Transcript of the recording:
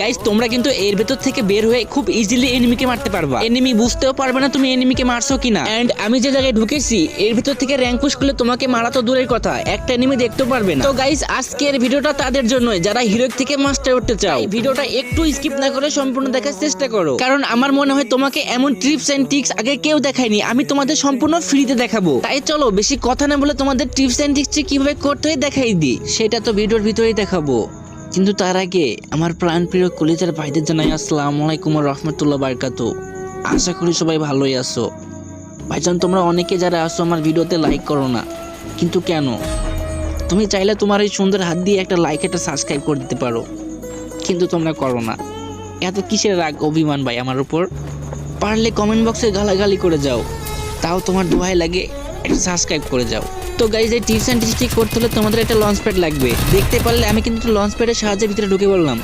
Guys তোমরা কিন্তু এর ভেতর থেকে বের হয়ে খুব ইজিলি এনিমিকে মারতে পারবা। এনিমি বুঝতেও পারবে না তুমি এনিমিকে মারছো কিনা। এন্ড আমি যে জায়গায় ঢুকেছি এর ভেতর থেকে র‍্যাঙ্ক পুশ করলে তোমাকে মারা তো দূরের কথা, একটা এনিমি দেখতেও পারবে না। তো গাইস আজকের ভিডিওটা তাদের জন্যই যারা হিরো থেকে মাস্টার উঠতে চাও। ভিডিওটা একটু স্কিপ না করে সম্পূর্ণ দেখার চেষ্টা করো, কারণ আমার মনে হয় তোমাকে এমন টিপস এন্ড ট্রিক্স আগে কেউ দেখায়নি, আমি তোমাদের সম্পূর্ণ ফ্রিতে দেখাবো। তাই চলো বেশি কথা না বলে তোমাদের টিপস এন্ড ট্রিক্স কিভাবে করতে হয় দেখাই দিই, সেটা তো ভিডিওর ভিতরেই দেখাবো। কিন্তু তার আগে আমার প্রাণপ্রিয় কলিজার ভাইদের জানাই আসসালামু আলাইকুম ওয়া রাহমাতুল্লাহি ওয়া বারাকাতুহু। আশা করি সবাই ভালোই আছো। ভাইজান তোমরা অনেকে যারা আসো আমার ভিডিওতে লাইক করো না, কিন্তু কেন? তুমি চাইলে তোমার এই সুন্দর হাত দিয়ে একটা লাইক একটা সাবস্ক্রাইব করে দিতে পারো, কিন্তু তোমরা করো না। এত কিসের রাগ অভিমান ভাই আমার উপর? পারলে কমেন্ট বক্সে গালাগালি করে যাও, তাও তোমার দোহাই লাগে একটা সাবস্ক্রাইব করে যাও। তো গাইজ এই টিপস এন্ড ট্রিক্স করতে হলে তোমাদের একটা লঞ্চ প্যাড লাগবে। দেখতে পারলে আমি কিন্তু লঞ্চ প্যাডের সাহায্যে ভিতরে ঢুকে বললাম।